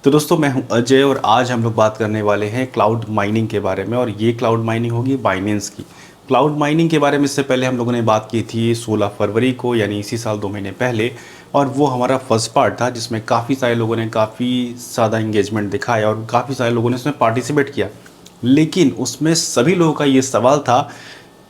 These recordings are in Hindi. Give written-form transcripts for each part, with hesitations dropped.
तो दोस्तों मैं हूं अजय और आज हम लोग बात करने वाले हैं क्लाउड माइनिंग के बारे में। और ये क्लाउड माइनिंग होगी बाइनेंस की। क्लाउड माइनिंग के बारे में इससे पहले हम लोगों ने बात की थी 16 फरवरी को, यानी इसी साल 2 महीने पहले। और वो हमारा फर्स्ट पार्ट था जिसमें काफ़ी सारे लोगों ने काफ़ी ज़्यादा इंगेजमेंट दिखाया और काफ़ी सारे लोगों ने उसमें पार्टिसिपेट किया। लेकिन उसमें सभी लोगों का ये सवाल था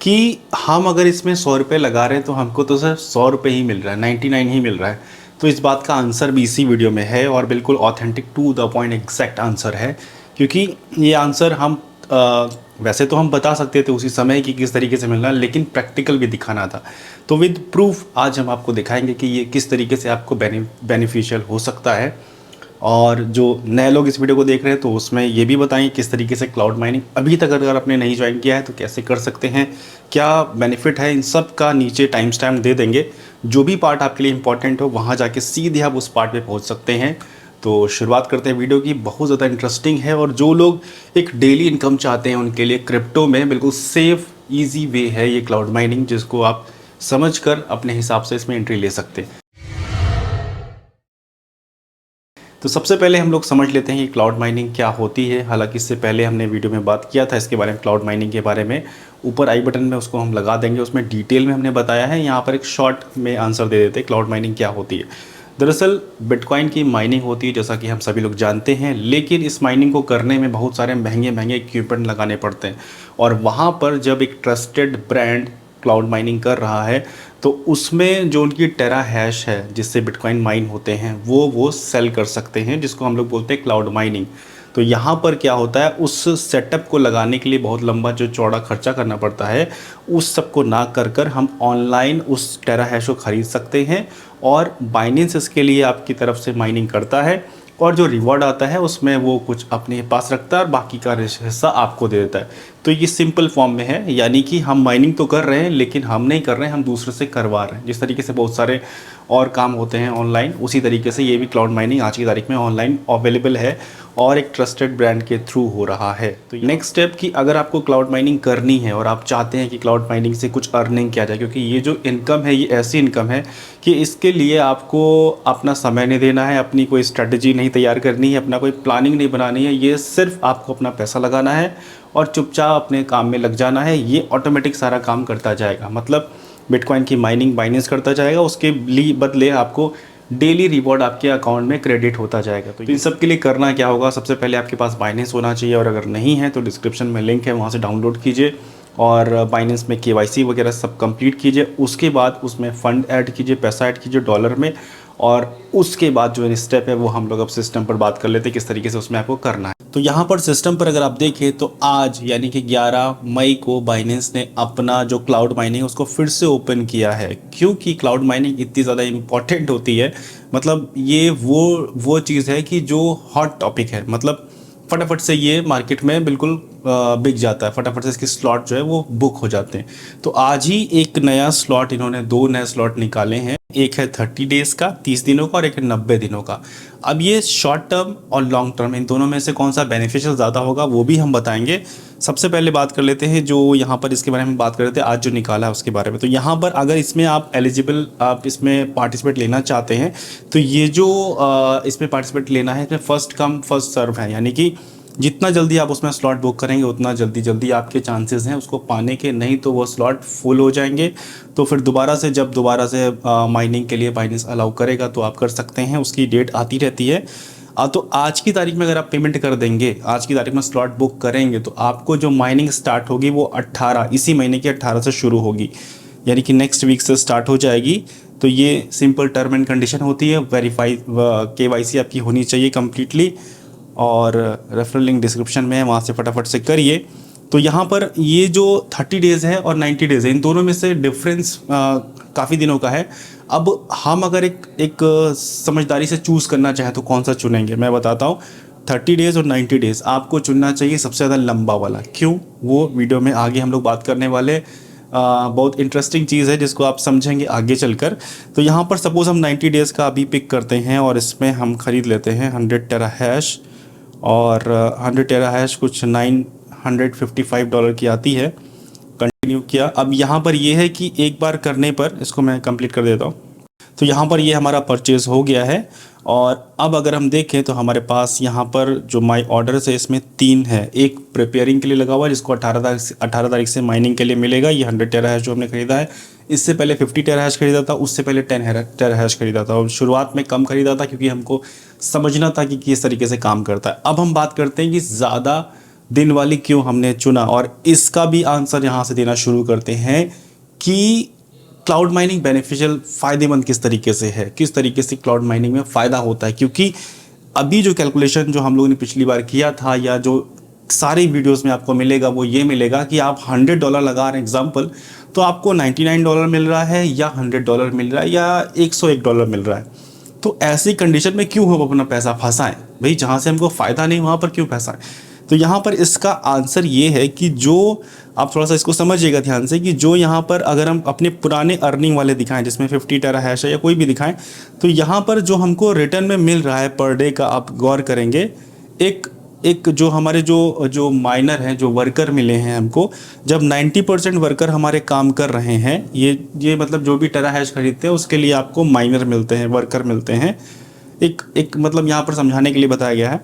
कि हम अगर इसमें 100 रुपये लगा रहे हैं तो हमको तो सिर्फ 100 रुपये ही मिल रहा है, 99 ही मिल रहा है। तो इस बात का आंसर भी इसी वीडियो में है और बिल्कुल authentic to the point exact answer है। क्योंकि ये आंसर हम वैसे तो हम बता सकते थे उसी समय कि किस तरीके से मिलना है, लेकिन प्रैक्टिकल भी दिखाना था। तो विद प्रूफ आज हम आपको दिखाएंगे कि ये किस तरीके से आपको बेनिफिशियल हो सकता है। और जो नए लोग इस वीडियो को देख रहे हैं तो उसमें ये भी बताएं किस तरीके से क्लाउड माइनिंग अभी तक अगर आपने नहीं ज्वाइन किया है तो कैसे कर सकते हैं, क्या बेनिफिट है, इन सब का नीचे टाइम स्टैम्प दे देंगे। जो भी पार्ट आपके लिए इंपॉर्टेंट हो वहाँ जाके सीधे आप उस पार्ट पे पहुँच सकते हैं। तो शुरुआत करते हैं वीडियो की। बहुत ज़्यादा इंटरेस्टिंग है और जो लोग एक डेली इनकम चाहते हैं उनके लिए क्रिप्टो में बिल्कुल सेफ़ ईजी वे है ये क्लाउड माइनिंग, जिसको आप समझकर अपने हिसाब से इसमें एंट्री ले सकते हैं। तो सबसे पहले हम लोग समझ लेते हैं कि क्लाउड माइनिंग क्या होती है। हालांकि इससे पहले हमने वीडियो में बात किया था इसके बारे में, क्लाउड माइनिंग के बारे में। ऊपर आई बटन में उसको हम लगा देंगे, उसमें डिटेल में हमने बताया है। यहाँ पर एक शॉर्ट में आंसर दे देते हैं क्लाउड माइनिंग क्या होती है। दरअसल बिटकॉइन की माइनिंग होती है जैसा कि हम सभी लोग जानते हैं, लेकिन इस माइनिंग को करने में बहुत सारे महंगे महंगे इक्विपमेंट लगाने पड़ते हैं। और वहाँ पर जब एक ट्रस्टेड ब्रांड क्लाउड माइनिंग कर रहा है तो उसमें जो उनकी टेरा हैश है जिससे बिटकॉइन माइन होते हैं वो सेल कर सकते हैं, जिसको हम लोग बोलते हैं क्लाउड माइनिंग। तो यहाँ पर क्या होता है, उस सेटअप को लगाने के लिए बहुत लंबा जो चौड़ा खर्चा करना पड़ता है, उस सब को ना कर कर हम ऑनलाइन उस टेरा हैश को ख़रीद सकते हैं। और बाइनेंस इसके लिए आपकी तरफ से माइनिंग करता है और जो रिवॉर्ड आता है उसमें वो कुछ अपने पास रखता है और बाकी का हिस्सा आपको दे देता है। तो ये सिंपल फॉर्म में है, यानी कि हम माइनिंग तो कर रहे हैं लेकिन हम नहीं कर रहे हैं, हम दूसरे से करवा रहे हैं। जिस तरीके से बहुत सारे और काम होते हैं ऑनलाइन, उसी तरीके से ये भी क्लाउड माइनिंग आज की तारीख में ऑनलाइन अवेलेबल है और एक ट्रस्टेड ब्रांड के थ्रू हो रहा है। तो नेक्स्ट स्टेप कि अगर आपको क्लाउड माइनिंग करनी है और आप चाहते हैं कि क्लाउड माइनिंग से कुछ अर्निंग किया जाए, क्योंकि ये जो इनकम है ये ऐसी इनकम है कि इसके लिए आपको अपना समय नहीं देना है, अपनी कोई स्ट्रेटजी नहीं तैयार करनी है, अपना कोई प्लानिंग नहीं बनानी है। ये सिर्फ आपको अपना पैसा लगाना है और चुपचाप अपने काम में लग जाना है। ये ऑटोमेटिक सारा काम करता जाएगा। मतलब बिटकॉइन की माइनिंग बाइनेंस करता जाएगा, उसके लिए बदले आपको डेली रिवॉर्ड आपके अकाउंट में क्रेडिट होता जाएगा। तो इन सब के लिए करना क्या होगा, सबसे पहले आपके पास बाइनेंस होना चाहिए और अगर नहीं है तो डिस्क्रिप्शन में लिंक है, वहाँ से डाउनलोड कीजिए और बाइनेंस में केवाईसी वगैरह सब कंप्लीट कीजिए। उसके बाद उसमें फ़ंड ऐड कीजिए, पैसा ऐड कीजिए डॉलर में। और उसके बाद जो स्टेप है वो हम लोग अब सिस्टम पर बात कर लेते हैं किस तरीके से उसमें आपको करना है। तो यहाँ पर सिस्टम पर अगर आप देखें तो आज यानी कि 11 मई को बाइनेंस ने अपना जो क्लाउड माइनिंग उसको फिर से ओपन किया है। क्योंकि क्लाउड माइनिंग इतनी ज़्यादा इम्पॉर्टेंट होती है, मतलब ये वो चीज़ है कि जो हॉट टॉपिक है, मतलब फटाफट से ये मार्केट में बिल्कुल बिक जाता है, फटाफट से इसके स्लॉट जो है वो बुक हो जाते हैं। तो आज ही एक नया स्लॉट, इन्होंने 2 नए स्लॉट निकाले हैं। एक है 30 डेज़ का 30 दिनों का और एक है 90 दिनों का। अब ये शॉर्ट टर्म और लॉन्ग टर्म इन दोनों में से कौन सा बेनिफिशियल ज़्यादा होगा वो भी हम बताएंगे। सबसे पहले बात कर लेते हैं जो यहाँ पर इसके बारे में बात कर रहे थे, आज जो निकाला है उसके बारे में। तो यहाँ पर अगर इसमें आप एलिजिबल, आप इसमें पार्टिसिपेट लेना चाहते हैं तो ये जो इसमें पार्टिसिपेट लेना है इसमें फर्स्ट कम फर्स्ट सर्व है, यानी कि जितना जल्दी आप उसमें स्लॉट बुक करेंगे उतना जल्दी आपके चांसेस हैं उसको पाने के, नहीं तो वो स्लॉट फुल हो जाएंगे। तो फिर जब दोबारा से माइनिंग के लिए बाइनेंस अलाउ करेगा तो आप कर सकते हैं, उसकी डेट आती रहती है। तो आज की तारीख में अगर आप पेमेंट कर देंगे, आज की तारीख में स्लॉट बुक करेंगे तो आपको जो माइनिंग स्टार्ट होगी वो 18 इसी महीने की 18 से शुरू होगी, यानी कि नेक्स्ट वीक से स्टार्ट हो जाएगी। तो ये सिंपल टर्म एंड कंडीशन होती है। वेरीफाई केवाईसी आपकी होनी चाहिए कम्प्लीटली और रेफरल लिंक डिस्क्रिप्शन में है, वहाँ से फटाफट से करिए। तो यहाँ पर ये जो 30 डेज़ है और 90 डेज़ है, इन दोनों में से डिफरेंस काफ़ी दिनों का है। अब हम अगर एक समझदारी से चूज़ करना चाहें तो कौन सा चुनेंगे, मैं बताता हूँ। 30 डेज़ और 90 डेज़ आपको चुनना चाहिए सबसे ज़्यादा लंबा वाला। क्यों, वो वीडियो में आगे हम लोग बात करने वाले। बहुत इंटरेस्टिंग चीज़ है जिसको आप समझेंगे आगे चलकर। तो यहाँ पर सपोज़ हम 90 डेज़ का अभी पिक करते हैं और इसमें हम ख़रीद लेते हैं 100 टेरा हैश, और 100 टेरा हैश कुछ $955 की आती है। कंटिन्यू किया। अब यहाँ पर ये है कि एक बार करने पर, इसको मैं कंप्लीट कर देता हूँ। तो यहाँ पर ये हमारा परचेज़ हो गया है और अब अगर हम देखें तो हमारे पास यहाँ पर जो माई ऑर्डर्स है इसमें 3 है। एक प्रिपेयरिंग के लिए लगा हुआ है जिसको 18 तारीख से माइनिंग के लिए मिलेगा। ये 100 टेराहैश जो हमने खरीदा है, इससे पहले 50 टेराहैश खरीदा था, उससे पहले 10 टेराहैश खरीदा था और शुरुआत में कम खरीदा था क्योंकि हमको समझना था कि किस तरीके से काम करता है। अब हम बात करते हैं कि ज़्यादा दिन वाली क्यों हमने चुना, और इसका भी आंसर यहाँ से देना शुरू करते हैं कि क्लाउड माइनिंग बेनिफिशियल, फ़ायदेमंद किस तरीके से है, किस तरीके से क्लाउड माइनिंग में फ़ायदा होता है। क्योंकि अभी जो कैलकुलेशन जो हम लोगों ने पिछली बार किया था या जो सारी वीडियोस में आपको मिलेगा वो ये मिलेगा कि आप $100 लगा रहे हैं एग्जाम्पल, तो आपको $99 मिल रहा है या $100 मिल रहा है या $101 मिल रहा है। तो ऐसी कंडीशन में क्यों हम अपना पैसा फंसाएं भाई, जहाँ से हमको फ़ायदा नहीं वहाँ पर क्यों फंसाएं। तो यहाँ पर इसका आंसर ये है कि जो आप थोड़ा सा इसको समझिएगा ध्यान से कि जो यहाँ पर अगर हम अपने पुराने अर्निंग वाले दिखाएं जिसमें 50 टेराहैश है या कोई भी दिखाएं, तो यहाँ पर जो हमको रिटर्न में मिल रहा है पर डे का, आप गौर करेंगे एक जो हमारे जो माइनर हैं, जो वर्कर मिले हैं हमको, जब 90% वर्कर हमारे काम कर रहे हैं, ये मतलब जो भी टेराहैश खरीदते हैं उसके लिए आपको माइनर मिलते हैं, वर्कर मिलते हैं। एक मतलब यहाँ पर समझाने के लिए बताया गया है।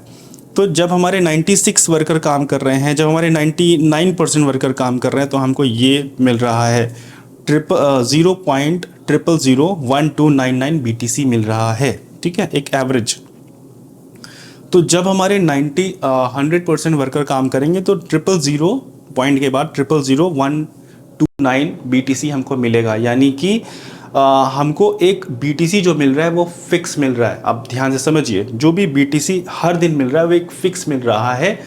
तो जब हमारे 96 वर्कर काम कर रहे हैं, जब हमारे 99% वर्कर काम कर रहे हैं, तो हमको ये मिल रहा है 0.0001299 BTC मिल रहा है, ठीक है, एक एवरेज। तो जब हमारे 100% वर्कर काम करेंगे तो 000 पॉइंट के बाद 0.00129 BTC हमको मिलेगा। यानी कि हमको एक BTC जो मिल रहा है वो फिक्स मिल रहा है। अब ध्यान से समझिए, जो भी BTC हर दिन मिल रहा है वो एक फिक्स मिल रहा है।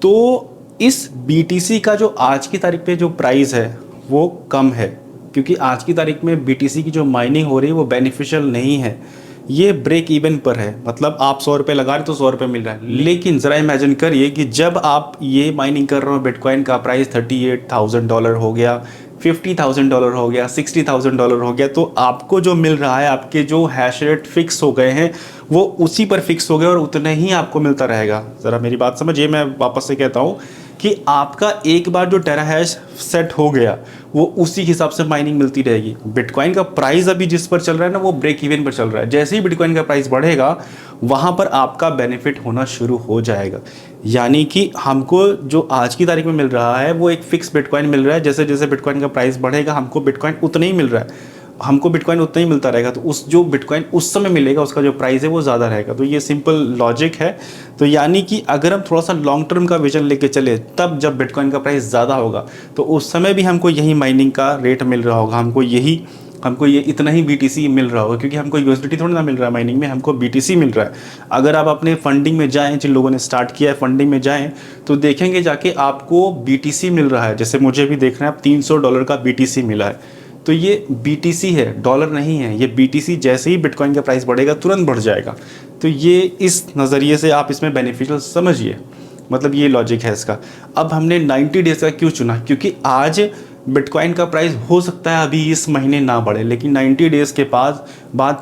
तो इस BTC का जो आज की तारीख पे जो प्राइस है वो कम है, क्योंकि आज की तारीख में BTC की जो माइनिंग हो रही है वो बेनिफिशियल नहीं है, ये ब्रेक इवन पर है। मतलब आप 100 रुपये लगा रहे तो 100 रुपये मिल रहा है। लेकिन ज़रा इमेजिन करिए कि जब आप ये माइनिंग कर रहे हो, बिटकॉइन का प्राइस $38,000 हो गया, $50,000 हो गया, $60,000 हो गया, तो आपको जो मिल रहा है, आपके जो हैश रेट फिक्स हो गए हैं वो उसी पर फिक्स हो गए और उतना ही आपको मिलता रहेगा। ज़रा मेरी बात समझिए, मैं वापस से कहता हूँ कि आपका एक बार जो टेराहैश सेट हो गया वो उसी हिसाब से माइनिंग मिलती रहेगी। बिटकॉइन का प्राइस अभी जिस पर चल रहा है ना, वो ब्रेक इवन पर चल रहा है। जैसे ही बिटकॉइन का प्राइस बढ़ेगा वहाँ पर आपका बेनिफिट होना शुरू हो जाएगा। यानी कि हमको जो आज की तारीख में मिल रहा है वो एक फिक्स बिटकॉइन मिल रहा है। जैसे जैसे बिटकॉइन का प्राइस बढ़ेगा हमको बिटकॉइन उतना ही मिल रहा है, हमको बिटकॉइन उतना ही मिलता रहेगा। तो उस जो बिटकॉइन उस समय मिलेगा उसका जो प्राइस है वो ज़्यादा रहेगा। तो ये सिंपल लॉजिक है। तो यानी कि अगर हम थोड़ा सा लॉन्ग टर्म का विजन लेके चले, तब जब बिटकॉइन का प्राइस ज़्यादा होगा तो उस समय भी हमको यही माइनिंग का रेट मिल रहा होगा, हमको ये इतना ही BTC मिल रहा होगा, क्योंकि हमको USDT थोड़ा ना मिल रहा है माइनिंग में, हमको BTC मिल रहा है। अगर आप अपने फंडिंग में जाएं, जिन लोगों ने स्टार्ट किया है फंडिंग में जाएं, तो देखेंगे जाके आपको BTC मिल रहा है। जैसे मुझे भी देख रहे हैं, आप $300 का BTC मिला है, तो ये BTC है, डॉलर नहीं है। ये BTC जैसे ही बिटकॉइन का प्राइस बढ़ेगा तुरंत बढ़ जाएगा। तो ये इस नज़रिए से आप इसमें बेनिफिशियल समझिए, मतलब ये लॉजिक है इसका। अब हमने 90 डेज़ का क्यों चुना, क्योंकि आज बिटकॉइन का प्राइस हो सकता है अभी इस महीने ना बढ़े, लेकिन 90 डेज़ के बाद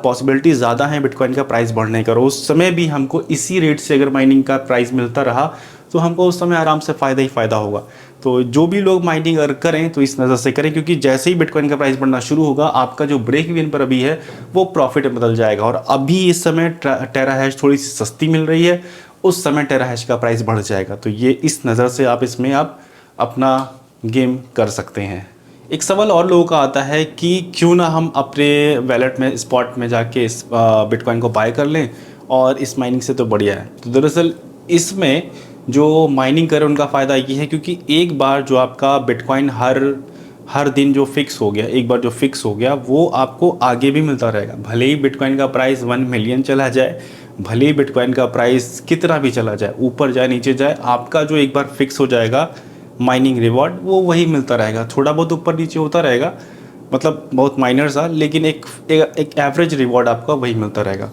पॉसिबिलिटी ज़्यादा है बिटकॉइन का प्राइस बढ़ने का। और उस समय भी हमको इसी रेट से अगर माइनिंग का प्राइस मिलता रहा तो हमको उस समय आराम से फ़ायदा ही फ़ायदा होगा। तो जो भी लोग माइनिंग अगर करें तो इस नज़र से करें, क्योंकि जैसे ही बिटकॉइन का प्राइस बढ़ना शुरू होगा आपका जो ब्रेक इवन पर अभी है वो प्रॉफिट में बदल जाएगा। और अभी इस समय टेराहैश थोड़ी सी सस्ती मिल रही है, उस समय टेराहैश का प्राइस बढ़ जाएगा। तो ये इस नज़र से आप इसमें आप अपना गेम कर सकते हैं। एक सवाल और लोगों का आता है कि क्यों ना हम अपने वैलेट में स्पॉट में जाके इस बिटकॉइन को बाय कर लें, और इस माइनिंग से तो बढ़िया है। तो दरअसल इसमें जो माइनिंग करें उनका फ़ायदा ये है, क्योंकि एक बार जो आपका बिटकॉइन हर दिन जो फिक्स हो गया, एक बार जो फिक्स हो गया वो आपको आगे भी मिलता रहेगा। भले ही बिटकॉइन का प्राइस 1 मिलियन चला जाए, भले ही बिटकॉइन का प्राइस कितना भी चला जाए, ऊपर जाए नीचे जाए, आपका जो एक बार फिक्स हो जाएगा माइनिंग रिवॉर्ड वो वही मिलता रहेगा। थोड़ा बहुत ऊपर नीचे होता रहेगा, मतलब बहुत माइनर सा, लेकिन एक एवरेज रिवॉर्ड आपका वही मिलता रहेगा।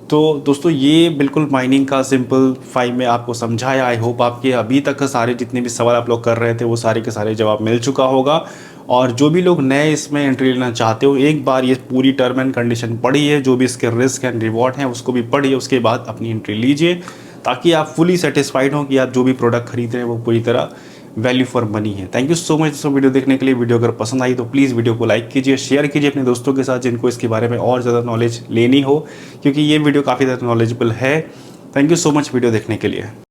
तो दोस्तों ये बिल्कुल माइनिंग का सिंपल में आपको समझाया। आई होप आपके अभी तक सारे जितने भी सवाल आप लोग कर रहे थे वो सारे के सारे जवाब मिल चुका होगा। और जो भी लोग नए इसमें एंट्री लेना चाहते हो, एक बार ये पूरी टर्म एंड कंडीशन पढ़िए, जो भी इसके रिस्क एंड रिवॉर्ड हैं उसको भी पढ़िए, उसके बाद अपनी एंट्री लीजिए, ताकि आप फुली सेटिस्फाइड हों कि आप जो भी प्रोडक्ट खरीद रहे हैं वो पूरी तरह वैल्यू फॉर मनी है। थैंक यू सो मच दोस्तों वीडियो देखने के लिए। वीडियो अगर पसंद आई तो प्लीज़ वीडियो को लाइक कीजिए, शेयर कीजिए अपने दोस्तों के साथ जिनको इसके बारे में और ज़्यादा नॉलेज लेनी हो, क्योंकि ये वीडियो काफ़ी ज़्यादा नॉलेजेबल है। Thank you so much video देखने के लिए।